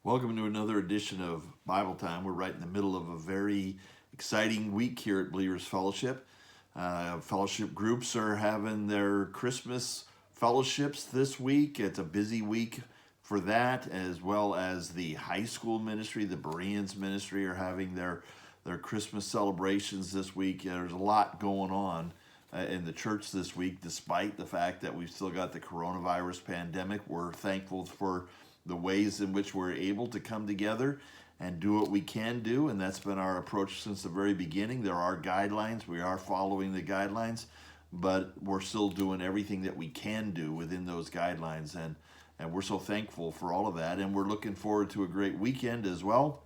Welcome to another edition of Bible Time. We're right in the middle of a very exciting week here at Believers Fellowship. Fellowship groups are having their Christmas fellowships this week. It's a busy week for that, as well as the high school ministry, the Bereans ministry are having their Christmas celebrations this week. There's a lot going on in the church this week, despite the fact that we've still got the coronavirus pandemic. We're thankful for the ways in which we're able to come together and do what we can do, and that's been our approach since the very beginning. There are guidelines, we are following the guidelines, but we're still doing everything that we can do within those guidelines, and we're so thankful for all of that, and we're looking forward to a great weekend as well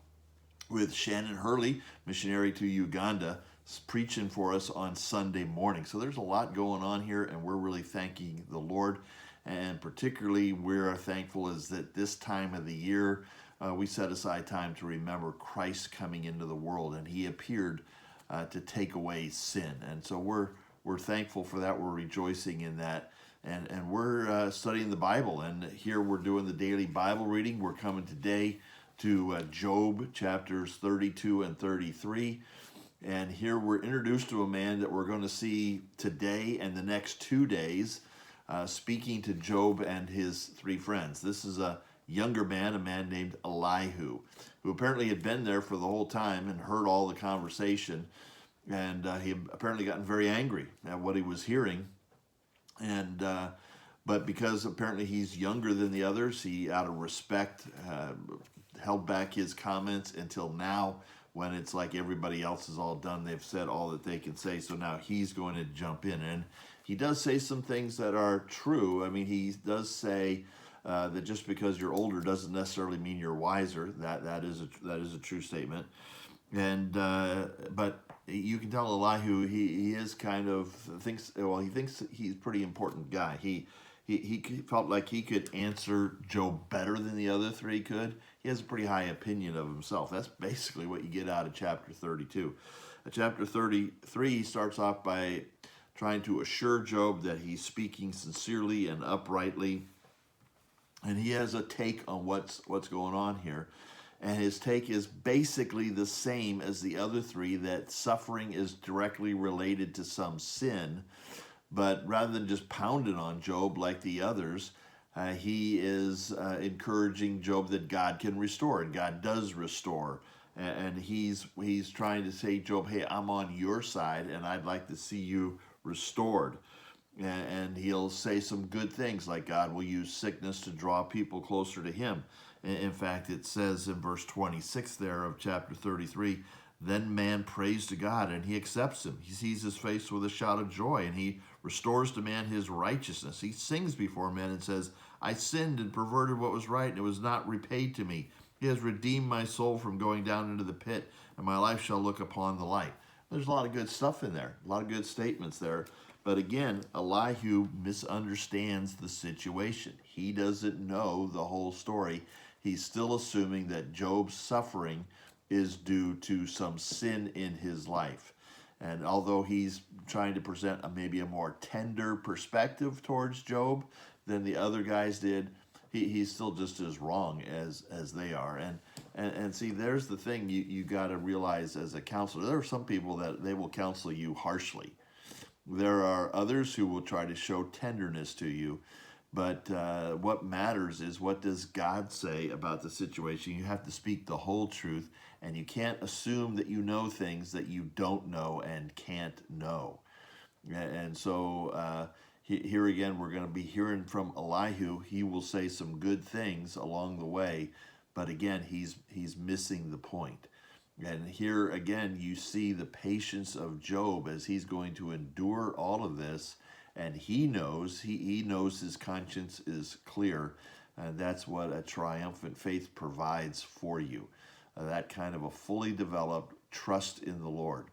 with Shannon Hurley, missionary to Uganda, preaching for us on Sunday morning. So there's a lot going on here, and we're really thanking the Lord. And particularly, we're thankful is that this time of the year, we set aside time to remember Christ coming into the world, and He appeared to take away sin. And so we're thankful for that. We're rejoicing in that, and we're studying the Bible. And here we're doing the daily Bible reading. We're coming today to Job chapters 32 and 33. And here we're introduced to a man that we're going to see today and the next 2 days, speaking to Job and his three friends. This is a younger man, a man named Elihu, who apparently had been there for the whole time and heard all the conversation. And he had apparently gotten very angry at what he was hearing. And but because apparently he's younger than the others, he, out of respect, held back his comments until now, when it's like everybody else is all done. They've said all that they can say, so now he's going to jump in. And he does say some things that are true. I mean, he does say that just because you're older doesn't necessarily mean you're wiser. That is a true statement. And but you can tell Elihu, he is kind of thinks he's a pretty important guy. He felt like he could answer Job better than the other three could. He has a pretty high opinion of himself. That's basically what you get out of chapter 32. Chapter 33 starts off by trying to assure Job that he's speaking sincerely and uprightly. And he has a take on what's going on here. And his take is basically the same as the other three, that suffering is directly related to some sin. But rather than just pounding on Job like the others, he is encouraging Job that God can restore, and God does restore. And he's trying to say, Job, hey, I'm on your side, and I'd like to see you restored. And he'll say some good things, like God will use sickness to draw people closer to Him. In fact, it says in verse 26 there of chapter 33, then man prays to God, and He accepts him. He sees His face with a shout of joy, and He restores to man his righteousness. He sings before men and says, I sinned and perverted what was right, and it was not repaid to me. He has redeemed my soul from going down into the pit, and my life shall look upon the light. There's a lot of good stuff in there, a lot of good statements there. But again, Elihu misunderstands the situation. He doesn't know the whole story. He's still assuming that Job's suffering is due to some sin in his life. And although he's trying to present maybe a more tender perspective towards Job than the other guys did, he's still just as wrong as they are. And see, there's the thing you got to realize as a counselor. There are some people that they will counsel you harshly. There are others who will try to show tenderness to you. But what matters is, what does God say about the situation? You have to speak the whole truth, and you can't assume that you know things that you don't know and can't know. And so here again, we're going to be hearing from Elihu. He will say some good things along the way, but again, he's missing the point. And here again, you see the patience of Job as he's going to endure all of this. And he knows his conscience is clear. And that's what a triumphant faith provides for you. That kind of a fully developed trust in the Lord.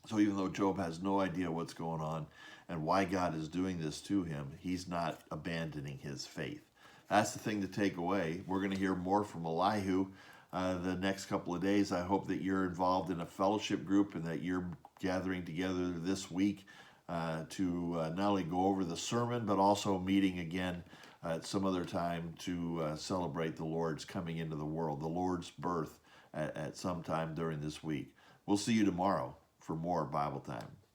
So even though Job has no idea what's going on and why God is doing this to him, he's not abandoning his faith. That's the thing to take away. We're going to hear more from Elihu the next couple of days. I hope that you're involved in a fellowship group and that you're gathering together this week to not only go over the sermon, but also meeting again at some other time to celebrate the Lord's coming into the world, the Lord's birth at some time during this week. We'll see you tomorrow for more Bible time.